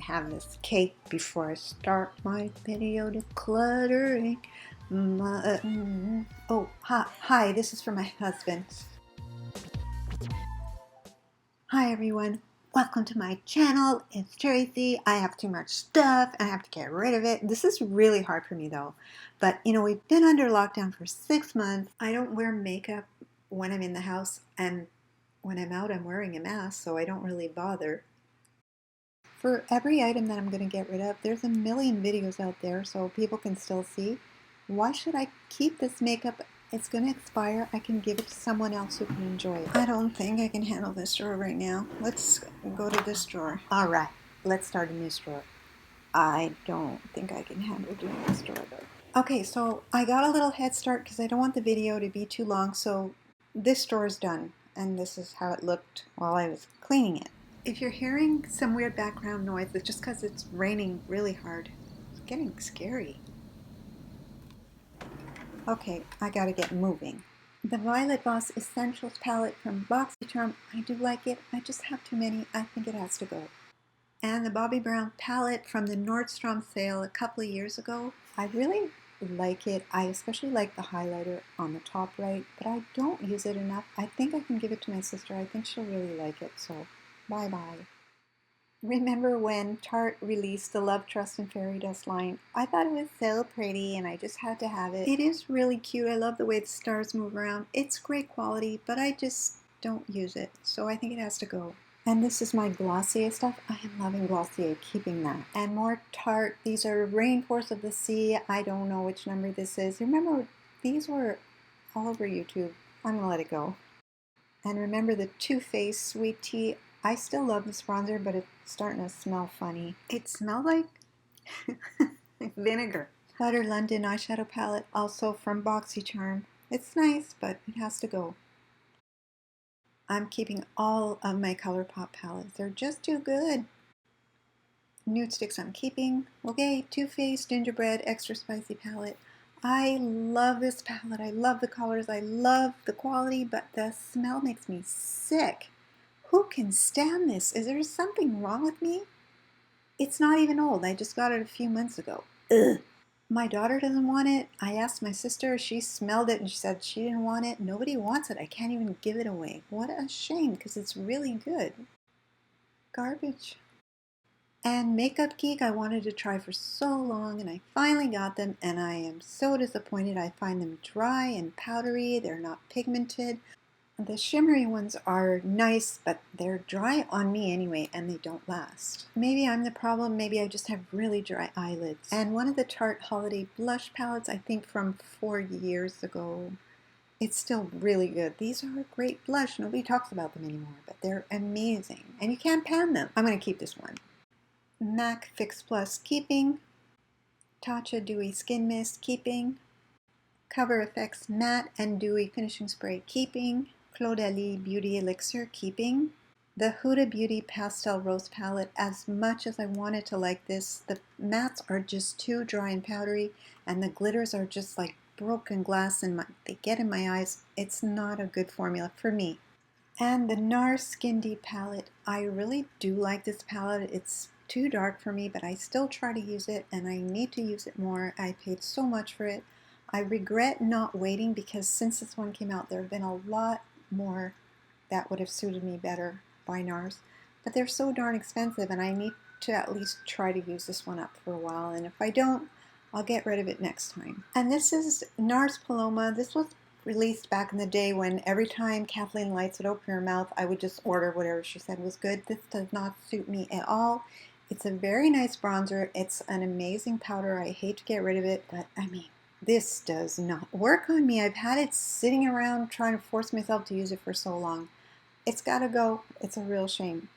have this cake before I start my video decluttering. Oh, hi, this is for my husband. Hi everyone, welcome to my channel. It's Tracy. I have too much stuff and I have to get rid of it. This is really hard for me though. But you know, we've been under lockdown for 6 months. I don't wear makeup when I'm in the house, and when I'm out I'm wearing a mask, so I don't really bother. For every item that I'm going to get rid of, there's a million videos out there so people can still see. Why should I keep this makeup? It's going to expire. I can give it to someone else who can enjoy it. I don't think I can handle this drawer right now. Let's go to this drawer. All right, let's start a new drawer. I don't think I can handle doing this drawer though. Okay, so I got a little head start because I don't want the video to be too long, so this drawer is done. And this is how it looked while I was cleaning it. If you're hearing some weird background noise, it's just because it's raining really hard. It's getting scary. Okay, I gotta get moving. The Violet Voss Essentials palette from BoxyCharm, I do like it. I just have too many. I think it has to go. And the Bobbi Brown palette from the Nordstrom sale a couple of years ago. I really like it. I especially like the highlighter on the top right, but I don't use it enough. I think I can give it to my sister. I think she'll really like it, so bye-bye. Remember when Tarte released the Love, Trust, and Fairy Dust line? I thought it was so pretty and I just had to have it. It is really cute. I love the way the stars move around. It's great quality, but I just don't use it, so I think it has to go. And this is my Glossier stuff. I am loving Glossier, keeping that. And more Tarte. These are Rainforest of the Sea. I don't know which number this is. Remember, these were all over YouTube. I'm gonna let it go. And remember the Too Faced Sweet Tea. I still love this bronzer, but it's starting to smell funny. It smells like vinegar. Butter London eyeshadow palette, also from BoxyCharm. It's nice, but it has to go. I'm keeping all of my ColourPop palettes. They're just too good. Nude sticks I'm keeping. Okay, Too Faced Gingerbread Extra Spicy palette. I love this palette. I love the colors. I love the quality, but the smell makes me sick. Who can stand this? Is there something wrong with me? It's not even old. I just got it a few months ago. Ugh. My daughter doesn't want it. I asked my sister. She smelled it and she said she didn't want it. Nobody wants it. I can't even give it away. What a shame, because it's really good. Garbage. And Makeup Geek I wanted to try for so long, and I finally got them, and I am so disappointed. I find them dry and powdery. They're not pigmented. The shimmery ones are nice, but they're dry on me anyway, and they don't last. Maybe I'm the problem. Maybe I just have really dry eyelids. And one of the Tarte Holiday Blush palettes, I think from 4 years ago. It's still really good. These are a great blush. Nobody talks about them anymore, but they're amazing. And you can't pan them. I'm going to keep this one. MAC Fix Plus keeping. Tatcha Dewy Skin Mist keeping. Cover FX Matte and Dewy Finishing Spray keeping. Caudalie Beauty Elixir keeping. The Huda Beauty Pastel Rose Palette. As much as I wanted to like this, the mattes are just too dry and powdery, and the glitters are just like broken glass, and they get in my eyes. It's not a good formula for me. And the Nars Skin Deep Palette. I really do like this palette. It's too dark for me, but I still try to use it, and I need to use it more. I paid so much for it. I regret not waiting, because since this one came out, there have been a lot more that would have suited me better by Nars, but they're so darn expensive, and I need to at least try to use this one up for a while, and if I don't, I'll get rid of it next time. And this is Nars Paloma. This was released back in the day when every time Kathleen Lights would open her mouth, I would just order whatever she said was good. This does not suit me at all. It's a very nice bronzer. It's an amazing powder. I hate to get rid of it, but I mean, this does not work on me. I've had it sitting around trying to force myself to use it for so long. It's gotta go. It's a real shame.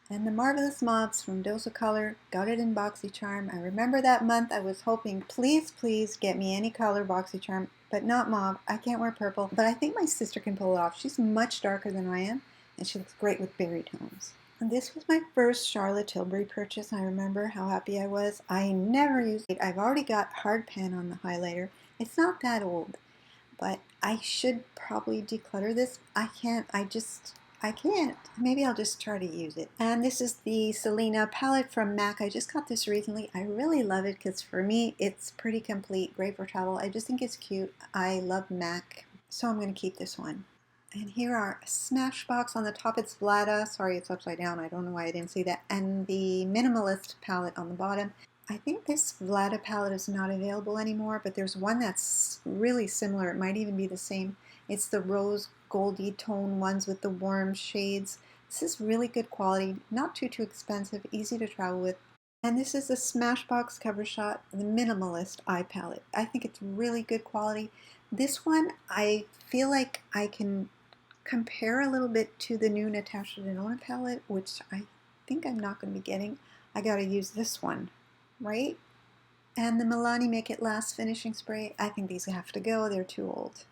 And the Marvelous Mauves from Dose of Color, got it in BoxyCharm. I remember that month I was hoping, please, please get me any color BoxyCharm, but not mauve. I can't wear purple, but I think my sister can pull it off. She's much darker than I am, and she looks great with berry tones. And this was my first Charlotte Tilbury purchase. I remember how happy I was. I never used it. I've already got hard pan on the highlighter. It's not that old, but I should probably declutter this. I can't. I can't. Maybe I'll just try to use it. And this is the Selena palette from MAC. I just got this recently. I really love it because for me, it's pretty complete, great for travel. I just think it's cute. I love MAC, so I'm going to keep this one. And here are Smashbox on the top. It's Vlada. Sorry, it's upside down. I don't know why I didn't see that. And the Minimalist palette on the bottom. I think this Vlada palette is not available anymore, but there's one that's really similar. It might even be the same. It's the rose goldy tone ones with the warm shades. This is really good quality, not too expensive, easy to travel with. And this is the Smashbox Cover Shot, the Minimalist Eye Palette. I think it's really good quality. This one, I feel like I can compare a little bit to the new Natasha Denona palette, which I think I'm not going to be getting. I got to use this one, right? And the Milani Make It Last finishing spray. I think these have to go. They're too old.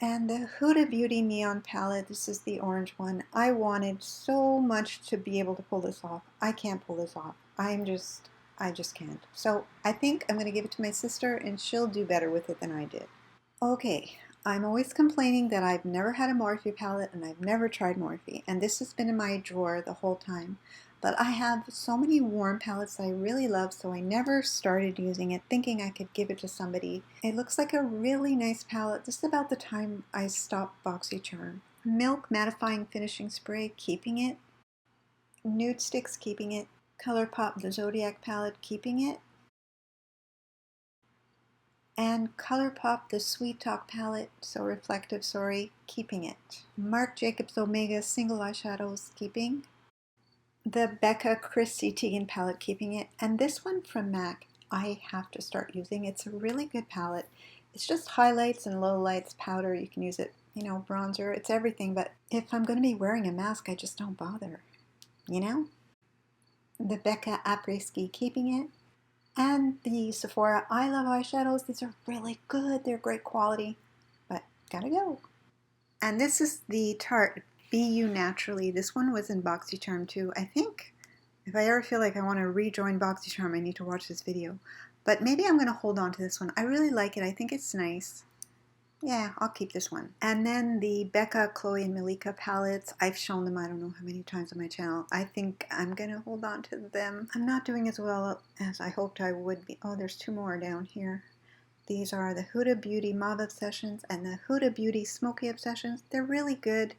And the Huda Beauty Neon palette. This is the orange one. I wanted so much to be able to pull this off. I can't pull this off. I just can't. So I think I'm going to give it to my sister and she'll do better with it than I did. Okay, I'm always complaining that I've never had a Morphe palette and I've never tried Morphe, and this has been in my drawer the whole time. But I have so many warm palettes that I really love, so I never started using it, thinking I could give it to somebody. It looks like a really nice palette. This is about the time I stopped BoxyCharm. Milk Mattifying Finishing Spray, keeping it. Nude Sticks, keeping it. ColourPop, the Zodiac palette, keeping it. And ColourPop, the Sweet Talk palette, so reflective, sorry, keeping it. Marc Jacobs Omega single eyeshadows, keeping. The Becca Chrissy Teigen palette, keeping it. And this one from MAC, I have to start using. It's a really good palette. It's just highlights and lowlights, powder. You can use it, you know, bronzer. It's everything. But if I'm going to be wearing a mask, I just don't bother, you know? The Becca Après Ski, keeping it. And the Sephora I Love eyeshadows. These are really good. They're great quality, but gotta go. And this is the Tarte Be You Naturally. This one was in BoxyCharm too. I think if I ever feel like I want to rejoin BoxyCharm, I need to watch this video. But maybe I'm going to hold on to this one. I really like it. I think it's nice. Yeah, I'll keep this one. And then the Becca, Chloe, and Malika palettes. I've shown them I don't know how many times on my channel. I think I'm going to hold on to them. I'm not doing as well as I hoped I would be. Oh, there's two more down here. These are the Huda Beauty Mauve Obsessions and the Huda Beauty Smokey Obsessions. They're really good.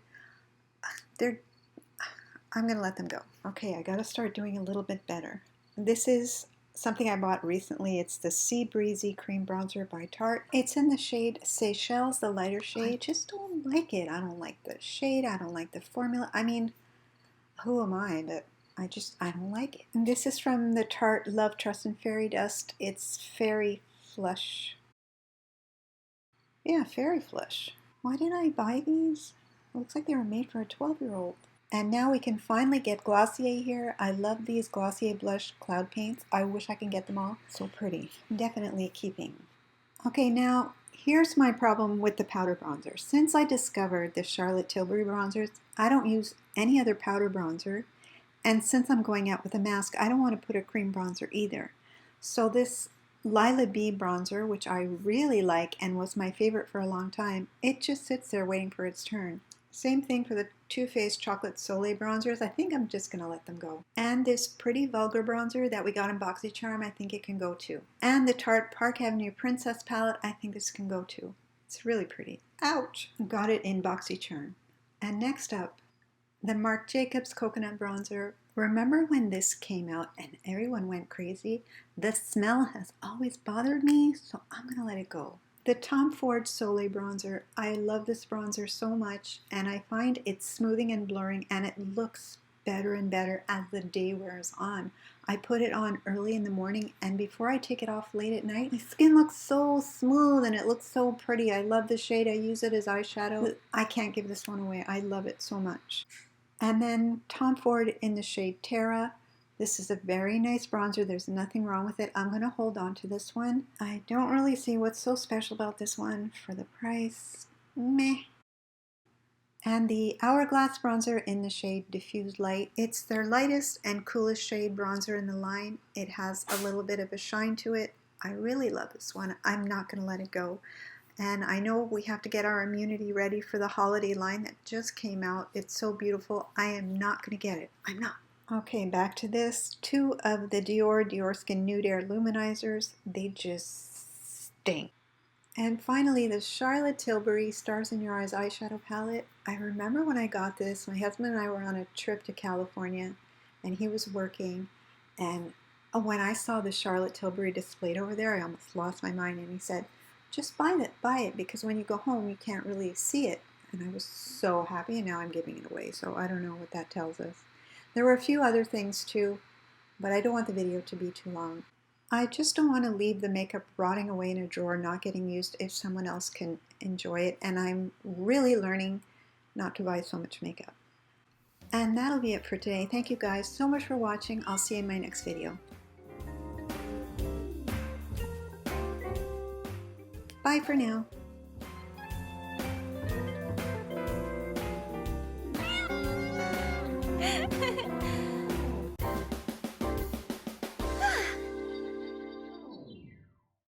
I'm going to let them go. Okay, I got to start doing a little bit better. This is something I bought recently. It's the Sea Breezy Cream Bronzer by Tarte. It's in the shade Seychelles, the lighter shade. I just don't like it. I don't like the shade. I don't like the formula. I mean, who am I? But I don't like it. And this is from the Tarte Love, Trust, and Fairy Dust. It's Fairy Flush. Yeah, Fairy Flush. Why did I buy these? It looks like they were made for a 12-year-old. And now we can finally get Glossier here. I love these Glossier Blush Cloud Paints. I wish I can get them all. So pretty. Definitely keeping. Okay, now here's my problem with the powder bronzer. Since I discovered the Charlotte Tilbury bronzers, I don't use any other powder bronzer. And since I'm going out with a mask, I don't want to put a cream bronzer either. So this Lila B bronzer, which I really like and was my favorite for a long time, it just sits there waiting for its turn. Same thing for the Too Faced Chocolate Soleil bronzers. I think I'm just going to let them go. And this Pretty Vulgar bronzer that we got in BoxyCharm, I think it can go too. And the Tarte Park Avenue Princess palette, I think this can go too. It's really pretty. Ouch! Got it in BoxyCharm. And next up, the Marc Jacobs Coconut Bronzer. Remember when this came out and everyone went crazy? The smell has always bothered me, so I'm going to let it go. The Tom Ford Soleil Bronzer. I love this bronzer so much, and I find it's smoothing and blurring, and it looks better and better as the day wears on. I put it on early in the morning, and before I take it off late at night, my skin looks so smooth, and it looks so pretty. I love the shade. I use it as eyeshadow. I can't give this one away. I love it so much. And then Tom Ford in the shade Terra. This is a very nice bronzer. There's nothing wrong with it. I'm going to hold on to this one. I don't really see what's so special about this one for the price. Meh. And the Hourglass bronzer in the shade Diffuse Light. It's their lightest and coolest shade bronzer in the line. It has a little bit of a shine to it. I really love this one. I'm not going to let it go. And I know we have to get our immunity ready for the holiday line that just came out. It's so beautiful. I am not going to get it. I'm not. Okay, back to this. 2 of the Dior Skin Nude Air Luminizers. They just stink. And finally, the Charlotte Tilbury Stars in Your Eyes eyeshadow palette. I remember when I got this, my husband and I were on a trip to California, and he was working, and when I saw the Charlotte Tilbury displayed over there, I almost lost my mind, and he said, just buy it, because when you go home, you can't really see it. And I was so happy, and now I'm giving it away, so I don't know what that tells us. There were a few other things too, but I don't want the video to be too long. I just don't want to leave the makeup rotting away in a drawer, not getting used if someone else can enjoy it, and I'm really learning not to buy so much makeup. And that'll be it for today. Thank you guys so much for watching. I'll see you in my next video. Bye for now.